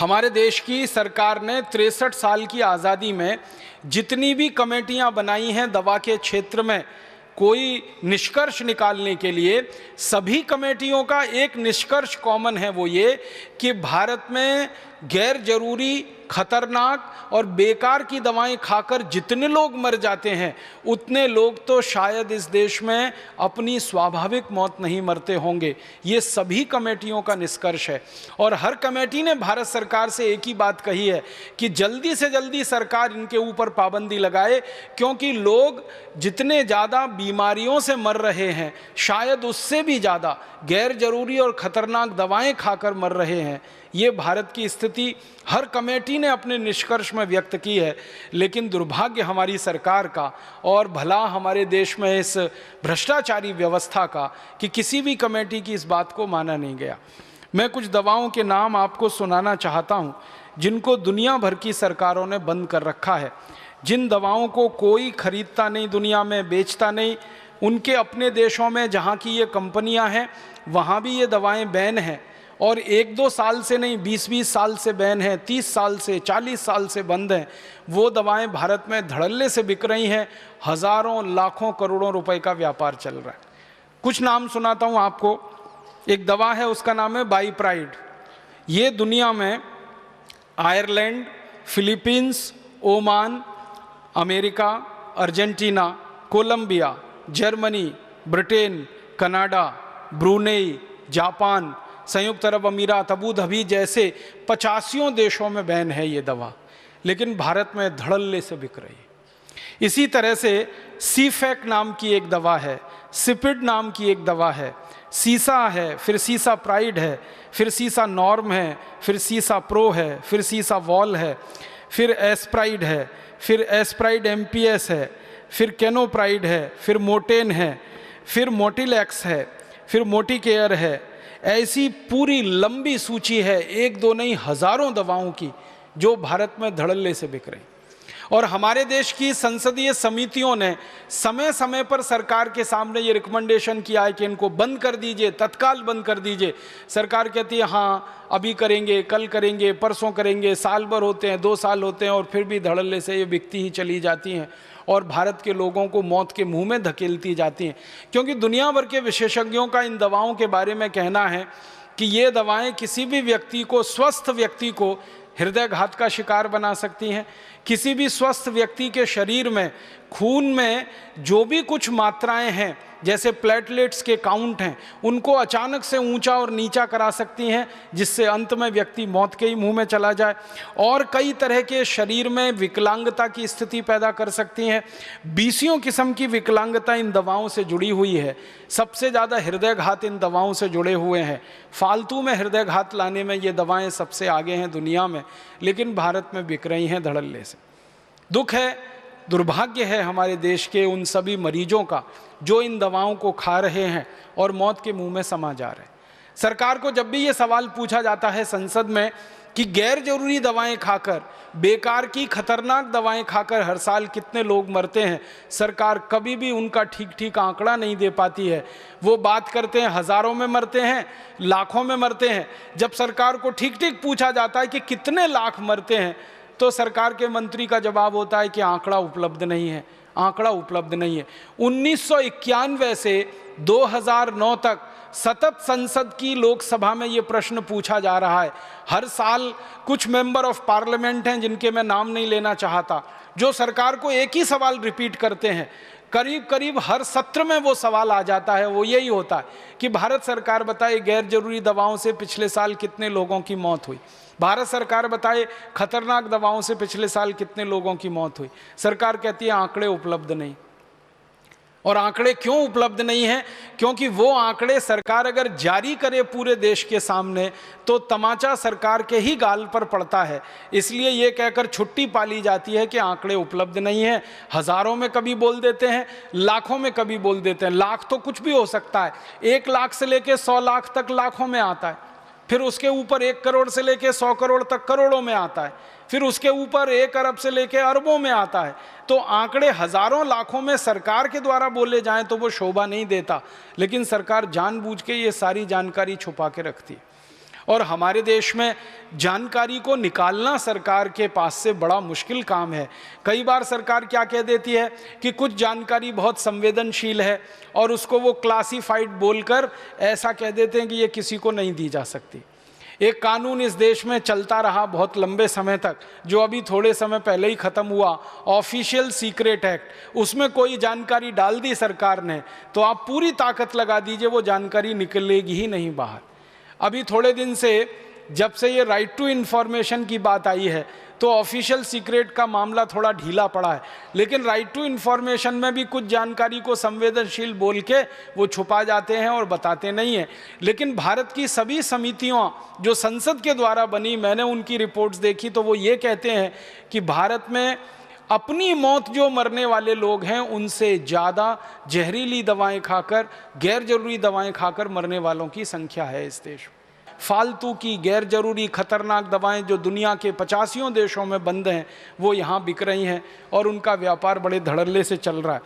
हमारे देश की सरकार ने 63 साल की आज़ादी में जितनी भी कमेटियां बनाई हैं दवा के क्षेत्र में कोई निष्कर्ष निकालने के लिए, सभी कमेटियों का एक निष्कर्ष कॉमन है, वो ये कि भारत में गैर जरूरी, खतरनाक और बेकार की दवाएं खाकर जितने लोग मर जाते हैं उतने लोग तो शायद इस देश में अपनी स्वाभाविक मौत नहीं मरते होंगे। ये सभी कमेटियों का निष्कर्ष है। और हर कमेटी ने भारत सरकार से एक ही बात कही है कि जल्दी से जल्दी सरकार इनके ऊपर पाबंदी लगाए, क्योंकि लोग जितने ज़्यादा बीमारियों से मर रहे हैं शायद उससे भी ज़्यादा गैर जरूरी और ख़तरनाक दवाएं खाकर मर रहे हैं। ये भारत की स्थिति हर कमेटी ने अपने निष्कर्ष में व्यक्त की है। लेकिन दुर्भाग्य हमारी सरकार का और भला हमारे देश में इस भ्रष्टाचारी व्यवस्था का कि किसी भी कमेटी की इस बात को माना नहीं गया। मैं कुछ दवाओं के नाम आपको सुनाना चाहता हूँ जिनको दुनिया भर की सरकारों ने बंद कर रखा है, जिन दवाओं को कोई खरीदता नहीं, दुनिया में बेचता नहीं। उनके अपने देशों में जहाँ की ये कंपनियाँ हैं वहाँ भी ये दवाएँ बैन हैं, और 1-2 साल से नहीं, 20-20 साल से बैन है, 30 साल से, 40 साल से बंद हैं। वो दवाएं भारत में धड़ल्ले से बिक रही हैं, हज़ारों लाखों करोड़ों रुपए का व्यापार चल रहा है। कुछ नाम सुनाता हूँ आपको। एक दवा है, उसका नाम है बाईप्राइड। ये दुनिया में Ireland, Philippines, Oman, America, Argentina, Colombia, Germany, Britain, Canada, Brunei, Japan, संयुक्त अरब अमीरात, अबू धाबी जैसे 85 देशों में बैन है ये दवा, लेकिन भारत में धड़ल्ले से बिक रही है। इसी तरह से सीफेक नाम की एक दवा है, सिपिड नाम की एक दवा है, सीसा है, फिर सीसा प्राइड है, फिर सीसा नॉर्म है, फिर सीसा प्रो है, फिर सीसा वॉल है, फिर एस्प्राइड है, फिर एस्प्राइड एमपीएस है, फिर कैनोप्राइड है, फिर मोटेन है, फिर मोटिलैक्स है, फिर मोटिकेयर है। ऐसी पूरी लंबी सूची है, 1-2 नहीं, हज़ारों दवाओं की जो भारत में धड़ल्ले से बिक रही। और हमारे देश की संसदीय समितियों ने समय समय पर सरकार के सामने ये रिकमेंडेशन किया है कि इनको बंद कर दीजिए, तत्काल बंद कर दीजिए। सरकार कहती है हाँ अभी करेंगे, कल करेंगे, परसों करेंगे, साल भर होते हैं, 2 साल होते हैं और फिर भी धड़ल्ले से ये बिकती ही चली जाती हैं और भारत के लोगों को मौत के मुंह में धकेलती जाती हैं। क्योंकि दुनिया भर के विशेषज्ञों का इन दवाओं के बारे में कहना है कि ये दवाएं किसी भी व्यक्ति को, स्वस्थ व्यक्ति को हृदयघात का शिकार बना सकती हैं। किसी भी स्वस्थ व्यक्ति के शरीर में, खून में जो भी कुछ मात्राएं हैं, जैसे प्लेटलेट्स के काउंट हैं, उनको अचानक से ऊंचा और नीचा करा सकती हैं, जिससे अंत में व्यक्ति मौत के ही मुंह में चला जाए। और कई तरह के शरीर में विकलांगता की स्थिति पैदा कर सकती हैं। 20 किस्म की विकलांगता इन दवाओं से जुड़ी हुई है। सबसे ज़्यादा हृदयघात इन दवाओं से जुड़े हुए हैं। फालतू में हृदयघात लाने में ये दवाएँ सबसे आगे हैं दुनिया में, लेकिन भारत में बिक रही हैं धड़ल्ले से। दुख है, दुर्भाग्य है हमारे देश के उन सभी मरीजों का जो इन दवाओं को खा रहे हैं और मौत के मुंह में समा जा रहे हैं। सरकार को जब भी ये सवाल पूछा जाता है संसद में कि गैर जरूरी दवाएं खाकर, बेकार की खतरनाक दवाएं खाकर हर साल कितने लोग मरते हैं, सरकार कभी भी उनका ठीक आंकड़ा नहीं दे पाती है। वो बात करते हैं हज़ारों में मरते हैं, लाखों में मरते हैं। जब सरकार को ठीक पूछा जाता है कि कितने लाख मरते हैं, तो सरकार के मंत्री का जवाब होता है कि आंकड़ा उपलब्ध नहीं है, आंकड़ा उपलब्ध नहीं है। 1991 से 2009 तक सतत संसद की लोकसभा में ये प्रश्न पूछा जा रहा है। हर साल कुछ मेंबर ऑफ पार्लियामेंट हैं जिनके मैं नाम नहीं लेना चाहता, जो सरकार को एक ही सवाल रिपीट करते हैं। करीब हर सत्र में वो सवाल आ जाता है, वो यही होता है कि भारत सरकार बताए गैर जरूरी दवाओं से पिछले साल कितने लोगों की मौत हुई। भारत सरकार बताए खतरनाक दवाओं से पिछले साल कितने लोगों की मौत हुई। सरकार कहती है आंकड़े उपलब्ध नहीं। और आंकड़े क्यों उपलब्ध नहीं हैं? क्योंकि वो आंकड़े सरकार अगर जारी करे पूरे देश के सामने तो तमाचा सरकार के ही गाल पर पड़ता है। इसलिए ये कहकर छुट्टी पाली जाती है कि आंकड़े उपलब्ध नहीं हैं। हज़ारों में कभी बोल देते हैं, लाखों में कभी बोल देते हैं। लाख तो कुछ भी हो सकता है, 1 लाख से लेकर 100 लाख तक लाखों में आता है, फिर उसके ऊपर 1 करोड़ से लेकर 100 करोड़ तक करोड़ों में आता है, फिर उसके ऊपर 1 अरब से लेकर अरबों में आता है। तो आंकड़े हज़ारों लाखों में सरकार के द्वारा बोले जाएं तो वो शोभा नहीं देता, लेकिन सरकार जानबूझ के ये सारी जानकारी छुपा के रखती है। और हमारे देश में जानकारी को निकालना सरकार के पास से बड़ा मुश्किल काम है। कई बार सरकार क्या कह देती है कि कुछ जानकारी बहुत संवेदनशील है और उसको वो क्लासिफाइड बोलकर ऐसा कह देते हैं कि ये किसी को नहीं दी जा सकती। एक कानून इस देश में चलता रहा बहुत लंबे समय तक, जो अभी थोड़े समय पहले ही ख़त्म हुआ, ऑफिशियल सीक्रेट एक्ट। उसमें कोई जानकारी डाल दी सरकार ने तो आप पूरी ताकत लगा दीजिए वो जानकारी निकलेगी ही नहीं बाहर। अभी थोड़े दिन से जब से ये राइट टू इन्फॉर्मेशन की बात आई है तो ऑफिशियल सीक्रेट का मामला थोड़ा ढीला पड़ा है, लेकिन राइट टू इन्फॉर्मेशन में भी कुछ जानकारी को संवेदनशील बोल के वो छुपा जाते हैं और बताते नहीं हैं। लेकिन भारत की सभी समितियां जो संसद के द्वारा बनी, मैंने उनकी रिपोर्ट्स देखी तो वो ये कहते हैं कि भारत में अपनी मौत जो मरने वाले लोग हैं उनसे ज़्यादा जहरीली दवाएं खाकर, गैर जरूरी दवाएं खाकर मरने वालों की संख्या है इस देश में। फालतू की गैर जरूरी खतरनाक दवाएं जो दुनिया के 85 देशों में बंद हैं वो यहाँ बिक रही हैं और उनका व्यापार बड़े धड़ल्ले से चल रहा है।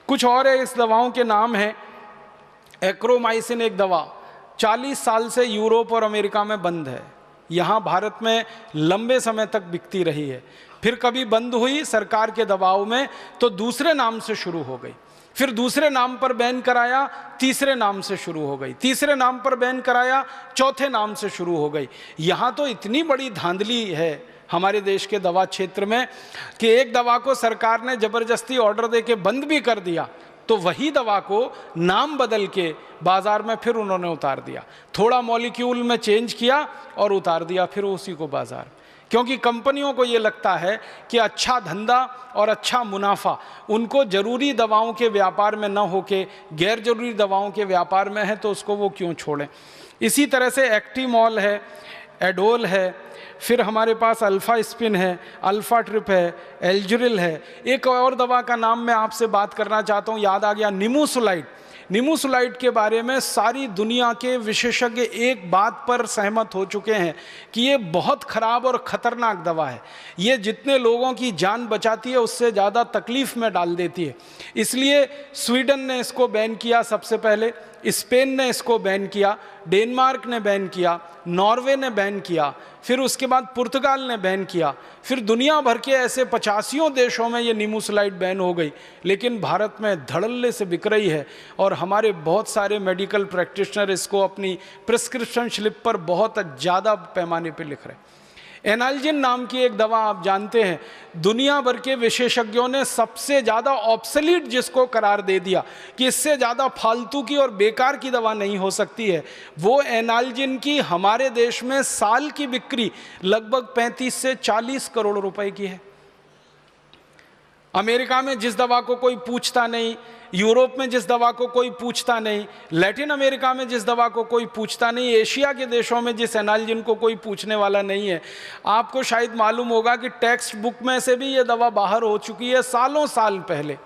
कुछ और है, इस दवाओं के नाम हैं एक्रोमाइसिन। एक दवा 40 साल से यूरोप और अमेरिका में बंद है, यहाँ भारत में लंबे समय तक बिकती रही है। फिर कभी बंद हुई सरकार के दबाव में तो दूसरे नाम से शुरू हो गई, फिर दूसरे नाम पर बैन कराया, तीसरे नाम से शुरू हो गई, तीसरे नाम पर बैन कराया, चौथे नाम से शुरू हो गई। यहाँ तो इतनी बड़ी धांधली है हमारे देश के दवा क्षेत्र में कि एक दवा को सरकार ने जबरदस्ती ऑर्डर देके बंद भी कर दिया तो वही दवा को नाम बदल के बाजार में फिर उन्होंने उतार दिया, थोड़ा मॉलिक्यूल में चेंज किया और उतार दिया फिर उसी को बाजार। क्योंकि कंपनियों को ये लगता है कि अच्छा धंधा और अच्छा मुनाफा उनको जरूरी दवाओं के व्यापार में न होके गैर जरूरी दवाओं के व्यापार में है, तो उसको वो क्यों छोड़ें। इसी तरह से एक्टिमॉल है, एडोल है, फिर हमारे पास अल्फा स्पिन है, अल्फा ट्रिप है, एल्जुरिल है। एक और दवा का नाम मैं आपसे बात करना चाहता हूँ, याद आ गया, निमोसुलाइड। निमोसुलाइड के बारे में सारी दुनिया के विशेषज्ञ एक बात पर सहमत हो चुके हैं कि ये बहुत खराब और ख़तरनाक दवा है। ये जितने लोगों की जान बचाती है उससे ज़्यादा तकलीफ़ में डाल देती है। इसलिए स्वीडन ने इसको बैन किया सबसे पहले, स्पेन ने इसको बैन किया, डेनमार्क ने बैन किया, नॉर्वे ने बैन किया, फिर उसके बाद पुर्तगाल ने बैन किया, फिर दुनिया भर के ऐसे 85 देशों में ये निमोसुलाइड बैन हो गई। लेकिन भारत में धड़ल्ले से बिक रही है और हमारे बहुत सारे मेडिकल प्रैक्टिशनर इसको अपनी प्रिस्क्रिप्शन स्लिप पर बहुत ज़्यादा पैमाने पर लिख रहे हैं। एनाल्जिन नाम की एक दवा आप जानते हैं, दुनिया भर के विशेषज्ञों ने सबसे ज़्यादा ऑब्सोलीट जिसको करार दे दिया कि इससे ज़्यादा फालतू की और बेकार की दवा नहीं हो सकती है, वो एनाल्जिन की हमारे देश में साल की बिक्री लगभग 35 से 40 करोड़ रुपए की है। अमेरिका में जिस दवा को कोई पूछता नहीं, यूरोप में जिस दवा को कोई पूछता नहीं, लैटिन अमेरिका में जिस दवा को कोई पूछता नहीं, एशिया के देशों में जिस एनाल्जिन को कोई पूछने वाला नहीं है। आपको शायद मालूम होगा कि टेक्स्ट बुक में से भी ये दवा बाहर हो चुकी है सालों साल पहले,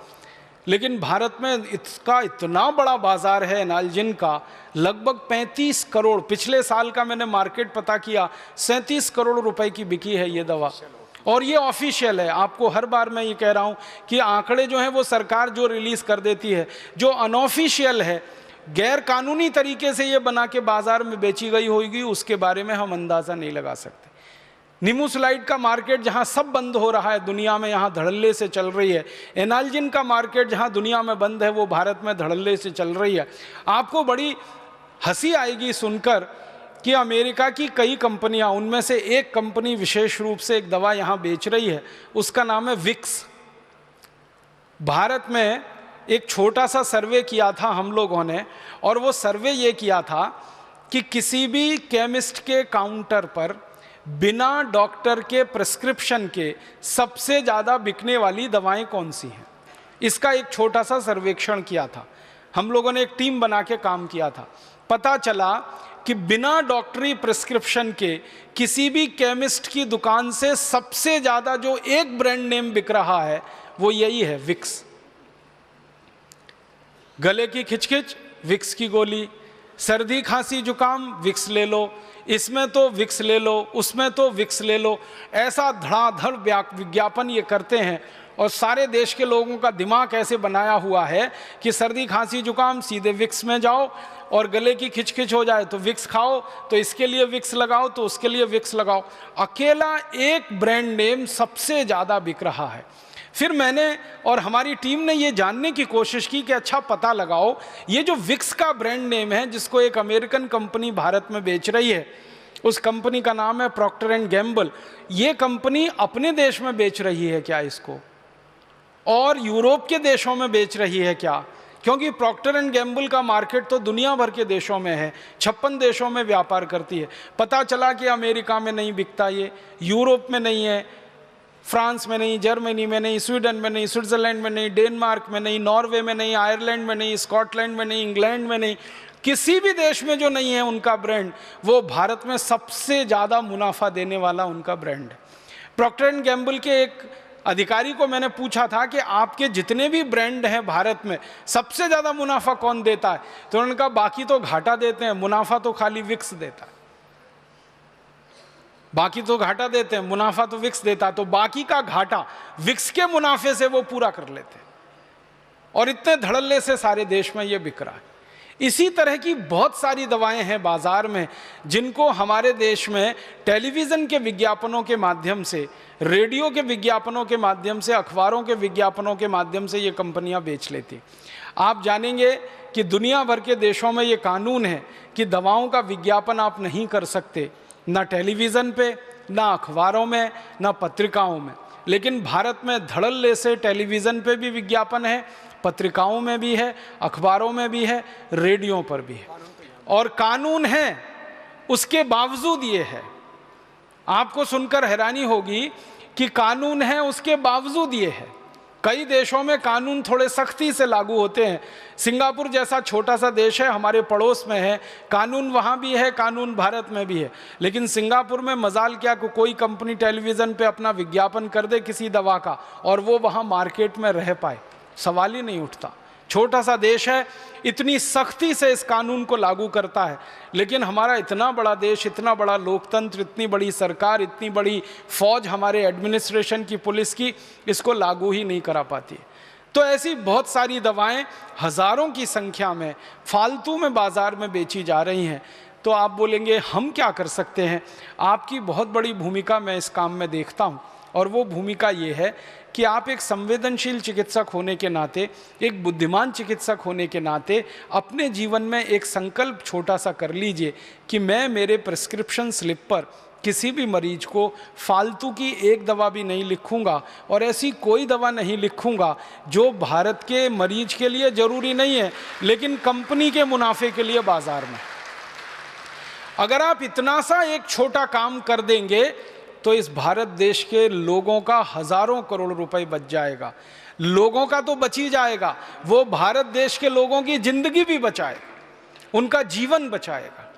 लेकिन भारत में इसका इतना बड़ा बाजार है एनाल्जिन का, लगभग 35 करोड़। पिछले साल का मैंने मार्केट पता किया, 37 करोड़ रुपए की बिकी है ये दवा। और ये ऑफिशियल है, आपको हर बार मैं ये कह रहा हूँ कि आंकड़े जो हैं वो सरकार जो रिलीज़ कर देती है, जो अनऑफिशियल है, गैर कानूनी तरीके से ये बना के बाज़ार में बेची गई होगी, उसके बारे में हम अंदाज़ा नहीं लगा सकते। निमोसुलाइड का मार्केट जहाँ सब बंद हो रहा है दुनिया में, यहाँ धड़ल्ले से चल रही है। एनाल्जिन का मार्केट जहाँ दुनिया में बंद है वो भारत में धड़ल्ले से चल रही है। आपको बड़ी हंसी आएगी सुनकर कि अमेरिका की कई कंपनियां, उनमें से एक कंपनी विशेष रूप से एक दवा यहाँ बेच रही है, उसका नाम है विक्स। भारत में एक छोटा सा सर्वे किया था हम लोगों ने, और वो सर्वे ये किया था कि किसी भी केमिस्ट के काउंटर पर बिना डॉक्टर के प्रिस्क्रिप्शन के सबसे ज़्यादा बिकने वाली दवाएं कौन सी हैं, इसका एक छोटा सा सर्वेक्षण किया था। हम लोगों ने एक टीम बना के काम किया था। पता चला कि बिना डॉक्टरी प्रिस्क्रिप्शन के किसी भी केमिस्ट की दुकान से सबसे ज़्यादा जो एक ब्रांड नेम बिक रहा है वो यही है, विक्स। गले की खिचखिच, विक्स की गोली, सर्दी खांसी जुकाम, विक्स ले लो, इसमें तो विक्स ले लो, उसमें तो विक्स ले लो, ऐसा धड़ाधड़ विज्ञापन ये करते हैं और सारे देश के लोगों का दिमाग ऐसे बनाया हुआ है कि सर्दी खांसी जुकाम सीधे विक्स में जाओ, और गले की खिचखिच हो जाए तो विक्स खाओ, तो इसके लिए विक्स लगाओ, तो उसके लिए विक्स लगाओ। अकेला एक ब्रांड नेम सबसे ज़्यादा बिक रहा है। फिर मैंने और हमारी टीम ने ये जानने की कोशिश की कि अच्छा पता लगाओ, ये जो विक्स का ब्रांड नेम है जिसको एक अमेरिकन कंपनी भारत में बेच रही है, उस कंपनी का नाम है प्रॉक्टर एंड गैम्बल, ये कंपनी अपने देश में बेच रही है क्या इसको, और यूरोप के देशों में बेच रही है क्या? क्योंकि प्रॉक्टर एंड गैम्बल का मार्केट तो दुनिया भर के देशों में है, 56 देशों में व्यापार करती है। पता चला कि अमेरिका में नहीं बिकता, ये यूरोप में नहीं है, फ्रांस में नहीं, जर्मनी में नहीं, स्वीडन में नहीं, स्विट्जरलैंड में नहीं, डेनमार्क में नहीं, नॉर्वे में नहीं, आयरलैंड में नहीं, स्कॉटलैंड में नहीं, इंग्लैंड में नहीं, किसी भी देश में जो नहीं है उनका ब्रांड, वो भारत में सबसे ज़्यादा मुनाफा देने वाला उनका ब्रांड है। प्रॉक्टर एंड गैम्बल के एक अधिकारी को मैंने पूछा था कि आपके जितने भी ब्रांड हैं भारत में सबसे ज़्यादा मुनाफा कौन देता है, तो उन्होंने कहा बाकी तो घाटा देते हैं, मुनाफा तो खाली विक्स देता है। बाकी तो घाटा देते हैं, मुनाफा तो विक्स देता है, तो बाकी का घाटा विक्स के मुनाफे से वो पूरा कर लेते हैं, और इतने धड़ल्ले से सारे देश में ये बिक रहा है। इसी तरह की बहुत सारी दवाएं हैं बाजार में जिनको हमारे देश में टेलीविज़न के विज्ञापनों के माध्यम से, रेडियो के विज्ञापनों के माध्यम से, अखबारों के विज्ञापनों के माध्यम से ये कंपनियां बेच लेती। आप जानेंगे कि दुनिया भर के देशों में ये कानून है कि दवाओं का विज्ञापन आप नहीं कर सकते, ना टेलीविज़न पे, ना अखबारों में, ना पत्रिकाओं में। लेकिन भारत में धड़ल्ले से टेलीविज़न पे भी विज्ञापन है, पत्रिकाओं में भी है, अखबारों में भी है, रेडियो पर भी है, और कानून है उसके बावजूद ये है। आपको सुनकर हैरानी होगी कि कानून है उसके बावजूद ये है। कई देशों में कानून थोड़े सख्ती से लागू होते हैं। सिंगापुर जैसा छोटा सा देश है, हमारे पड़ोस में है, कानून वहाँ भी है, कानून भारत में भी है, लेकिन सिंगापुर में मजाल क्या को कोई कंपनी टेलीविज़न पे अपना विज्ञापन कर दे किसी दवा का और वो वहाँ मार्केट में रह पाए, सवाल ही नहीं उठता। छोटा सा देश है, इतनी सख्ती से इस कानून को लागू करता है, लेकिन हमारा इतना बड़ा देश, इतना बड़ा लोकतंत्र, इतनी बड़ी सरकार, इतनी बड़ी फौज हमारे एडमिनिस्ट्रेशन की, पुलिस की, इसको लागू ही नहीं करा पाती। तो ऐसी बहुत सारी दवाएं हज़ारों की संख्या में फालतू में बाज़ार में बेची जा रही हैं। तो आप बोलेंगे हम क्या कर सकते हैं? आपकी बहुत बड़ी भूमिका मैं इस काम में देखता हूँ, और वो भूमिका ये है कि आप एक संवेदनशील चिकित्सक होने के नाते, एक बुद्धिमान चिकित्सक होने के नाते अपने जीवन में एक संकल्प छोटा सा कर लीजिए कि मैं मेरे प्रिस्क्रिप्शन स्लिप पर किसी भी मरीज को फालतू की एक दवा भी नहीं लिखूंगा, और ऐसी कोई दवा नहीं लिखूंगा जो भारत के मरीज के लिए ज़रूरी नहीं है लेकिन कंपनी के मुनाफे के लिए बाजार में। अगर आप इतना सा एक छोटा काम कर देंगे तो इस भारत देश के लोगों का हज़ारों करोड़ रुपए बच जाएगा। लोगों का तो बच ही जाएगा, वो भारत देश के लोगों की जिंदगी भी बचाएगा, उनका जीवन बचाएगा।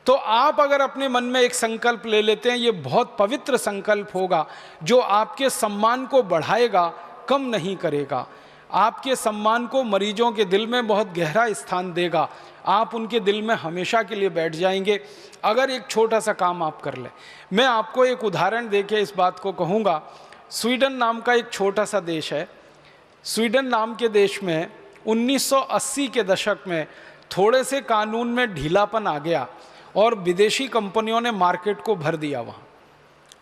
तो आप अगर अपने मन में एक संकल्प ले लेते हैं, ये बहुत पवित्र संकल्प होगा जो आपके सम्मान को बढ़ाएगा, कम नहीं करेगा। आपके सम्मान को मरीजों के दिल में बहुत गहरा स्थान देगा। आप उनके दिल में हमेशा के लिए बैठ जाएंगे अगर एक छोटा सा काम आप कर लें। मैं आपको एक उदाहरण देके इस बात को कहूँगा। स्वीडन नाम का एक छोटा सा देश है। स्वीडन नाम के देश में 1980 के दशक में थोड़े से कानून में ढीलापन आ गया और विदेशी कंपनियों ने मार्केट को भर दिया। वहाँ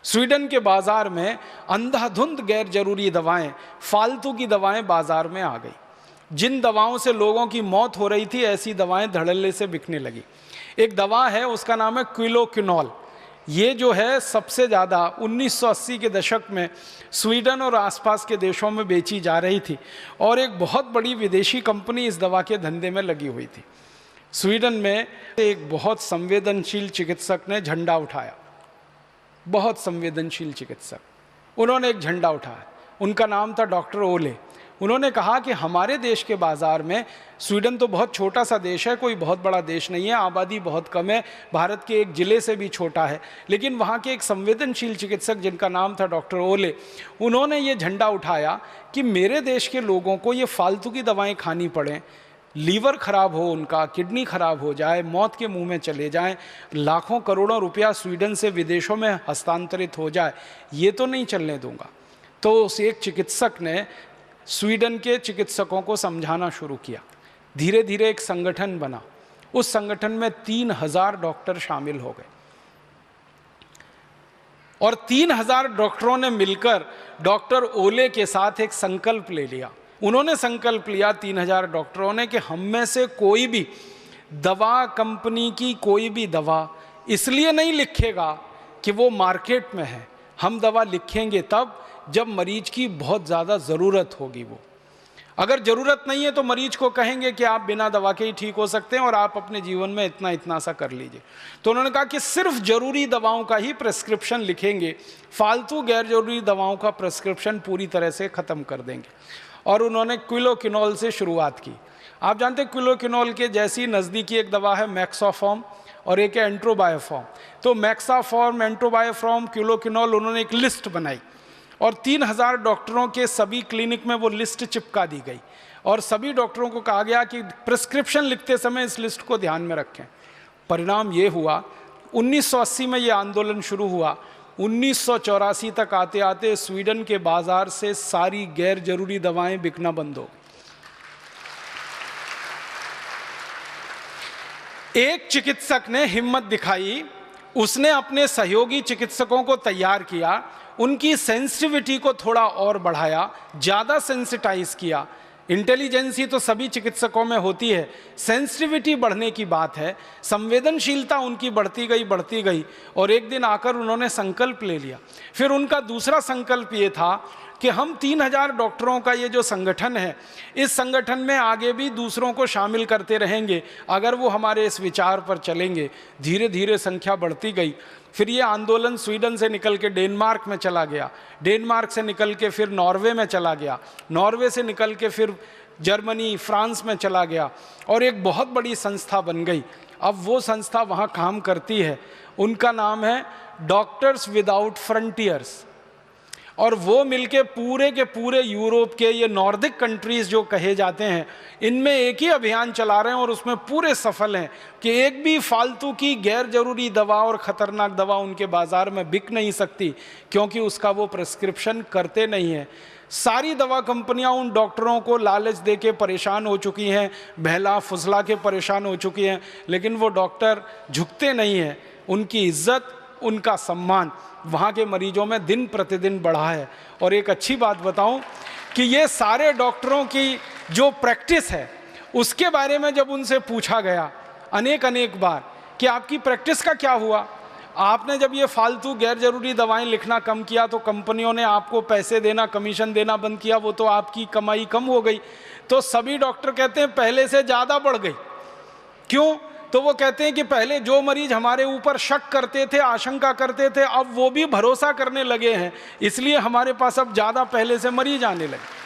स्वीडन के बाज़ार में अंधाधुंध गैर जरूरी दवाएं, फालतू की दवाएं बाज़ार में आ गई। जिन दवाओं से लोगों की मौत हो रही थी, ऐसी दवाएं धड़ल्ले से बिकने लगी। एक दवा है, उसका नाम है क्विलोक्विनोल। ये जो है सबसे ज़्यादा 1980 के दशक में स्वीडन और आसपास के देशों में बेची जा रही थी, और एक बहुत बड़ी विदेशी कंपनी इस दवा के धंधे में लगी हुई थी। स्वीडन में एक बहुत संवेदनशील चिकित्सक ने झंडा उठाया, बहुत संवेदनशील चिकित्सक, उन्होंने एक झंडा उठाया। उनका नाम था डॉक्टर ओले। उन्होंने कहा कि हमारे देश के बाज़ार में, स्वीडन तो बहुत छोटा सा देश है, कोई बहुत बड़ा देश नहीं है, आबादी बहुत कम है, भारत के एक ज़िले से भी छोटा है, लेकिन वहाँ के एक संवेदनशील चिकित्सक जिनका नाम था डॉक्टर ओले, उन्होंने ये झंडा उठाया कि मेरे देश के लोगों को ये फालतू की दवाएं खानी पड़ें, लीवर ख़राब हो उनका, किडनी ख़राब हो जाए, मौत के मुंह में चले जाएं, लाखों करोड़ों रुपया स्वीडन से विदेशों में हस्तांतरित हो जाए, ये तो नहीं चलने दूंगा। तो उस एक चिकित्सक ने स्वीडन के चिकित्सकों को समझाना शुरू किया। धीरे धीरे एक संगठन बना। उस संगठन में 3000 डॉक्टर शामिल हो गए और 3000 डॉक्टरों ने मिलकर डॉक्टर ओले के साथ एक संकल्प ले लिया। उन्होंने संकल्प लिया 3000 डॉक्टरों ने कि हम में से कोई भी दवा कंपनी की कोई भी दवा इसलिए नहीं लिखेगा कि वो मार्केट में है। हम दवा लिखेंगे तब जब मरीज की बहुत ज़्यादा ज़रूरत होगी। वो अगर ज़रूरत नहीं है तो मरीज को कहेंगे कि आप बिना दवा के ही ठीक हो सकते हैं और आप अपने जीवन में इतना इतना सा कर लीजिए। तो उन्होंने कहा कि सिर्फ ज़रूरी दवाओं का ही प्रेस्क्रिप्शन लिखेंगे, फालतू गैर जरूरी दवाओं का प्रेस्क्रिप्शन पूरी तरह से ख़त्म कर देंगे। और उन्होंने क्विलोकिनोल से शुरुआत की। आप जानते हैं क्विलोकिनोल के जैसी नज़दीकी एक दवा है मैक्सोफॉर्म और एक है एंट्रोबायोफॉर्म। तो मैक्साफॉर्म, एंट्रोबायोफॉर्म, क्विलोकिनोल, उन्होंने एक लिस्ट बनाई और 3000 डॉक्टरों के सभी क्लिनिक में वो लिस्ट चिपका दी गई और सभी डॉक्टरों को कहा गया कि प्रिस्क्रिप्शन लिखते समय इस लिस्ट को ध्यान में रखें। परिणाम ये हुआ, 1980 में ये आंदोलन शुरू हुआ, 1984 तक आते आते स्वीडन के बाजार से सारी गैर जरूरी दवाएं बिकना बंद हो गई। एक चिकित्सक ने हिम्मत दिखाई, उसने अपने सहयोगी चिकित्सकों को तैयार किया, उनकी सेंसिटिविटी को थोड़ा और बढ़ाया, ज़्यादा सेंसिटाइज किया। इंटेलिजेंसी तो सभी चिकित्सकों में होती है, सेंसिटिविटी बढ़ने की बात है, संवेदनशीलता उनकी बढ़ती गई और एक दिन आकर उन्होंने संकल्प ले लिया। फिर उनका दूसरा संकल्प ये था कि हम 3000 डॉक्टरों का ये जो संगठन है, इस संगठन में आगे भी दूसरों को शामिल करते रहेंगे अगर वो हमारे इस विचार पर चलेंगे। धीरे धीरे संख्या बढ़ती गई। फिर ये आंदोलन स्वीडन से निकल के डेनमार्क में चला गया, डेनमार्क से निकल के फिर नॉर्वे में चला गया, नॉर्वे से निकल के फिर जर्मनी, फ्रांस में चला गया और एक बहुत बड़ी संस्था बन गई। अब वो संस्था वहाँ काम करती है, उनका नाम है डॉक्टर्स विदाउट फ्रंटियर्स। और वो मिलके पूरे के पूरे यूरोप के ये नॉर्दिक कंट्रीज़ जो कहे जाते हैं, इनमें एक ही अभियान चला रहे हैं और उसमें पूरे सफल हैं कि एक भी फालतू की गैर जरूरी दवा और ख़तरनाक दवा उनके बाज़ार में बिक नहीं सकती, क्योंकि उसका वो प्रिस्क्रिप्शन करते नहीं हैं। सारी दवा कंपनियां उन डॉक्टरों को लालच दे के परेशान हो चुकी हैं, बहला फुसला के परेशान हो चुकी हैं, लेकिन वो डॉक्टर झुकते नहीं हैं। उनकी इज्जत, उनका सम्मान वहाँ के मरीजों में दिन प्रतिदिन बढ़ा है। और एक अच्छी बात बताऊं कि ये सारे डॉक्टरों की जो प्रैक्टिस है उसके बारे में जब उनसे पूछा गया अनेक बार कि आपकी प्रैक्टिस का क्या हुआ, आपने जब ये फालतू गैर जरूरी दवाएं लिखना कम किया तो कंपनियों ने आपको पैसे देना, कमीशन देना बंद किया, वो तो आपकी कमाई कम हो गई। तो सभी डॉक्टर कहते हैं पहले से ज़्यादा बढ़ गई। क्यों? तो वो कहते हैं कि पहले जो मरीज हमारे ऊपर शक करते थे, आशंका करते थे, अब वो भी भरोसा करने लगे हैं, इसलिए हमारे पास अब ज़्यादा पहले से मरीज आने लगे।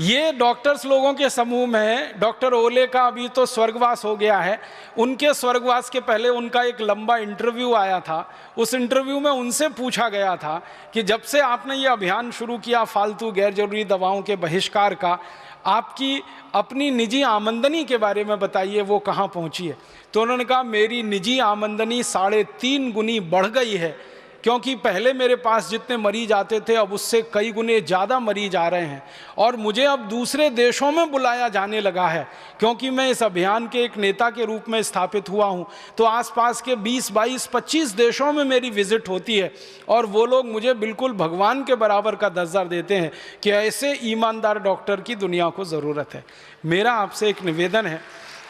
ये डॉक्टर्स लोगों के समूह में डॉक्टर ओले का अभी तो स्वर्गवास हो गया है, उनके स्वर्गवास के पहले उनका एक लंबा इंटरव्यू आया था। उस इंटरव्यू में उनसे पूछा गया था कि जब से आपने ये अभियान शुरू किया फालतू गैर जरूरी दवाओं के बहिष्कार का, आपकी अपनी निजी आमदनी के बारे में बताइए, वो कहाँ पहुँची है। तो उन्होंने कहा मेरी निजी आमदनी 3.5 गुनी बढ़ गई है, क्योंकि पहले मेरे पास जितने मरीज आते थे अब उससे कई गुने ज़्यादा मरीज आ रहे हैं और मुझे अब दूसरे देशों में बुलाया जाने लगा है, क्योंकि मैं इस अभियान के एक नेता के रूप में स्थापित हुआ हूं। तो आसपास के 20, 22, 25 देशों में मेरी विजिट होती है और वो लोग मुझे बिल्कुल भगवान के बराबर का दर्जा देते हैं कि ऐसे ईमानदार डॉक्टर की दुनिया को ज़रूरत है। मेरा आपसे एक निवेदन है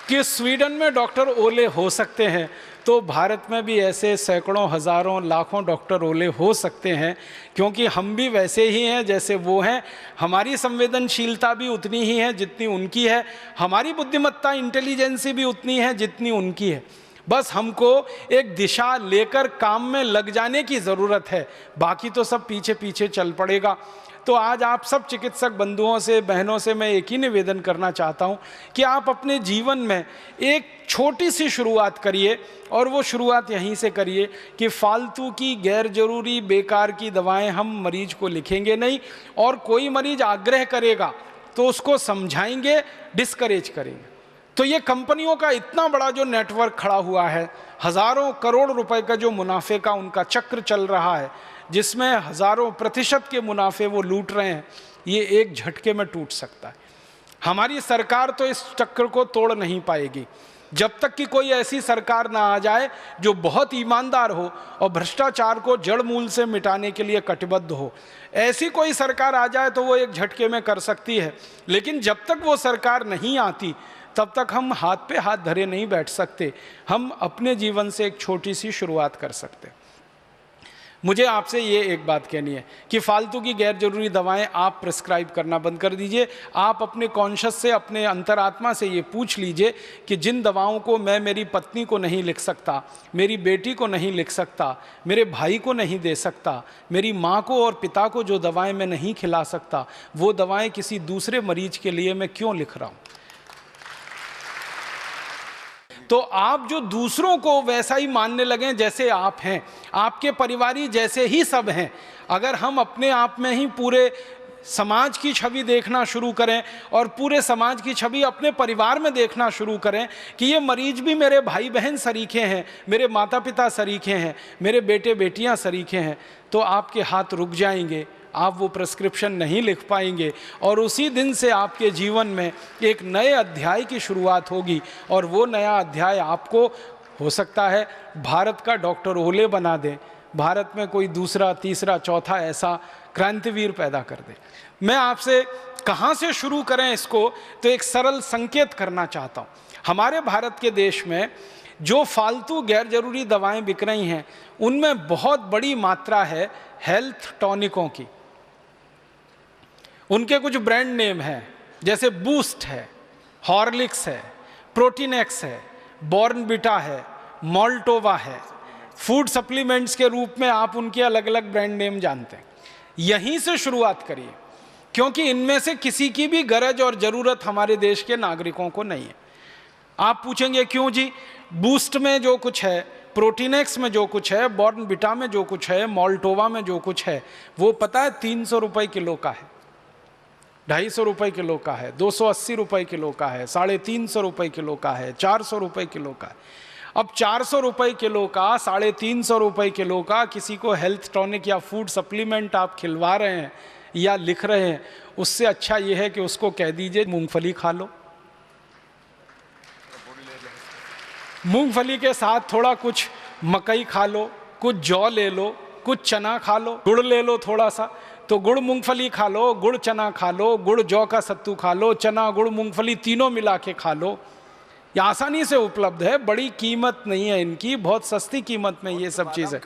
कि स्वीडन में डॉक्टर ओले हो सकते हैं तो भारत में भी ऐसे सैकड़ों, हज़ारों, लाखों डॉक्टर ओले हो सकते हैं, क्योंकि हम भी वैसे ही हैं जैसे वो हैं। हमारी संवेदनशीलता भी उतनी ही है जितनी उनकी है, हमारी बुद्धिमत्ता, इंटेलिजेंसी भी उतनी है जितनी उनकी है। बस हमको एक दिशा लेकर काम में लग जाने की ज़रूरत है, बाकी तो सब पीछे पीछे चल पड़ेगा। तो आज आप सब चिकित्सक बंधुओं से, बहनों से मैं एक ही निवेदन करना चाहता हूं कि आप अपने जीवन में एक छोटी सी शुरुआत करिए और वो शुरुआत यहीं से करिए कि फालतू की गैर जरूरी बेकार की दवाएं हम मरीज को लिखेंगे नहीं, और कोई मरीज आग्रह करेगा तो उसको समझाएंगे, डिस्करेज करेंगे। तो ये कंपनियों का इतना बड़ा जो नेटवर्क खड़ा हुआ है, हज़ारों करोड़ रुपए का जो मुनाफे का उनका चक्र चल रहा है, जिसमें हज़ारों प्रतिशत के मुनाफे वो लूट रहे हैं, ये एक झटके में टूट सकता है। हमारी सरकार तो इस चक्र को तोड़ नहीं पाएगी जब तक कि कोई ऐसी सरकार ना आ जाए जो बहुत ईमानदार हो और भ्रष्टाचार को जड़ मूल से मिटाने के लिए कटिबद्ध हो। ऐसी कोई सरकार आ जाए तो वो एक झटके में कर सकती है, लेकिन जब तक वो सरकार नहीं आती तब तक हम हाथ पे हाथ धरे नहीं बैठ सकते। हम अपने जीवन से एक छोटी सी शुरुआत कर सकते। मुझे आपसे ये एक बात कहनी है कि फालतू की गैर जरूरी दवाएं आप प्रिस्क्राइब करना बंद कर दीजिए। आप अपने कॉन्शियस से, अपने अंतरात्मा से ये पूछ लीजिए कि जिन दवाओं को मैं मेरी पत्नी को नहीं लिख सकता, मेरी बेटी को नहीं लिख सकता, मेरे भाई को नहीं दे सकता, मेरी माँ को और पिता को जो दवाएं मैं नहीं खिला सकता, वो दवाएं किसी दूसरे मरीज के लिए मैं क्यों लिख रहा हूँ। तो आप जो दूसरों को वैसा ही मानने लगें जैसे आप हैं, आपके परिवारी जैसे ही सब हैं। अगर हम अपने आप में ही पूरे समाज की छवि देखना शुरू करें और पूरे समाज की छवि अपने परिवार में देखना शुरू करें कि ये मरीज भी मेरे भाई बहन सरीखे हैं, मेरे माता पिता सरीखे हैं, मेरे बेटे बेटियां सरीखे हैं, तो आपके हाथ रुक जाएंगे, आप वो प्रिस्क्रिप्शन नहीं लिख पाएंगे और उसी दिन से आपके जीवन में एक नए अध्याय की शुरुआत होगी। और वो नया अध्याय आपको हो सकता है भारत का डॉक्टर ओले बना दे, भारत में कोई दूसरा तीसरा चौथा ऐसा क्रांतिवीर पैदा कर दे। मैं आपसे कहाँ से शुरू करें इसको, तो एक सरल संकेत करना चाहता हूँ। हमारे भारत के देश में जो फालतू गैर जरूरी दवाएं बिक रही हैं उनमें बहुत बड़ी मात्रा है हेल्थ टॉनिकों की। उनके कुछ ब्रांड नेम हैं, जैसे बूस्ट है, हॉर्लिक्स है, प्रोटीनेक्स है, बॉर्नविटा है, मोल्टोवा है। फूड सप्लीमेंट्स के रूप में आप उनके अलग अलग ब्रांड नेम जानते हैं। यहीं से शुरुआत करिए, क्योंकि इनमें से किसी की भी गरज और ज़रूरत हमारे देश के नागरिकों को नहीं है। आप पूछेंगे क्यों जी? बूस्ट में जो कुछ है, प्रोटीनेक्स में जो कुछ है, बॉर्नविटा में जो कुछ है, मोल्टोवा में जो कुछ है, वो पता है 300 रुपये किलो का है, 250 रुपये किलो का है, 280 रुपये किलो का है, 350 रुपये किलो का है, 400 रुपये किलो का है। अब 400 रुपये किलो का, 350 रुपये किलो का किसी को हेल्थ टॉनिक या फूड सप्लीमेंट आप खिलवा रहे हैं या लिख रहे हैं, उससे अच्छा ये है कि उसको कह दीजिए मूंगफली खा लो। मूंगफली के साथ थोड़ा कुछ मकई खा लो, कुछ जौ ले लो, कुछ चना खा लो, गुड़ ले लो थोड़ा सा, तो गुड़ मूंगफली खा लो, गुड़ चना खा लो, गुड़ जौ का सत्तू खा लो, चना गुड़ मूंगफली तीनों मिला के खा लो। ये आसानी से उपलब्ध है, बड़ी कीमत नहीं है इनकी, बहुत सस्ती कीमत में ये सब चीज़ है।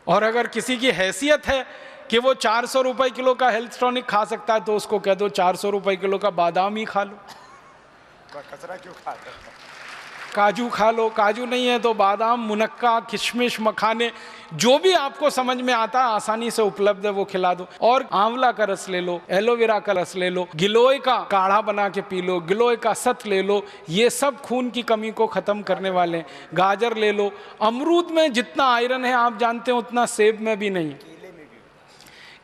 और अगर किसी की हैसियत है कि वो 400 रुपये किलो का हेल्थ टॉनिक खा सकता है, तो उसको कह दो 400 रुपये किलो का बादाम ही खा लो। कचरा क्यों खाता है? काजू खा लो, काजू नहीं है तो बादाम, मुनक्का, किशमिश, मखाने, जो भी आपको समझ में आता है आसानी से उपलब्ध है वो खिला दो। और आंवला का रस ले लो, एलोवेरा का रस ले लो, गिलोय का काढ़ा बना के पी लो, गिलोय का सत ले लो, ये सब खून की कमी को खत्म करने वाले हैं। गाजर ले लो, अमरूद में जितना आयरन है आप जानते हैं उतना सेब में भी नहीं।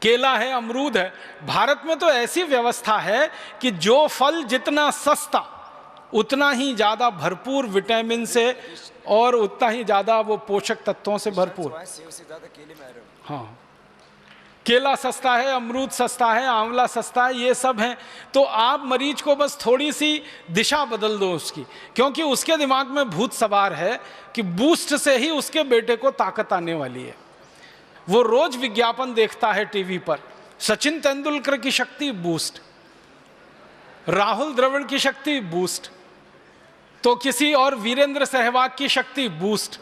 केला है, अमरूद है। भारत में तो ऐसी व्यवस्था है कि जो फल जितना सस्ता उतना ही ज़्यादा भरपूर विटामिन से और उतना ही ज़्यादा वो पोषक तत्वों से भरपूर। हाँ, केला सस्ता है, अमरूद सस्ता है, आंवला सस्ता है, ये सब हैं। तो आप मरीज को बस थोड़ी सी दिशा बदल दो उसकी, क्योंकि उसके दिमाग में भूत सवार है कि बूस्ट से ही उसके बेटे को ताकत आने वाली है। वो रोज विज्ञापन देखता है टीवी पर, सचिन तेंदुलकर की शक्ति बूस्ट, राहुल द्रविड़ की शक्ति बूस्ट, तो किसी और वीरेंद्र सहवाग की शक्ति बूस्ट,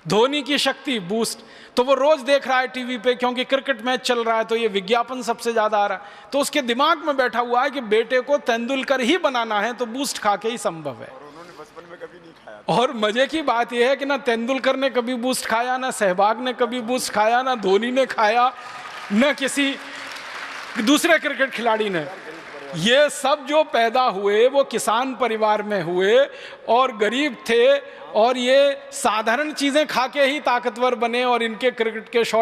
धोनी की शक्ति बूस्ट। तो वो रोज देख रहा है टीवी पे, क्योंकि क्रिकेट मैच चल रहा है तो ये विज्ञापन सबसे ज्यादा आ रहा है। तो उसके दिमाग में बैठा हुआ है कि बेटे को तेंदुलकर ही बनाना है, तो बूस्ट खा के ही संभव है। और उन्होंने बचपन में कभी नहीं खाया। और मजे की बात यह है कि ना तेंदुलकर ने कभी बूस्ट खाया, ना सहवाग ने कभी बूस्ट खाया, ना धोनी ने खाया, न किसी दूसरे क्रिकेट खिलाड़ी ने। ये सब जो पैदा हुए वो किसान परिवार में हुए और गरीब थे, और ये साधारण चीजें खा के ही ताकतवर बने, और इनके क्रिकेट के शॉट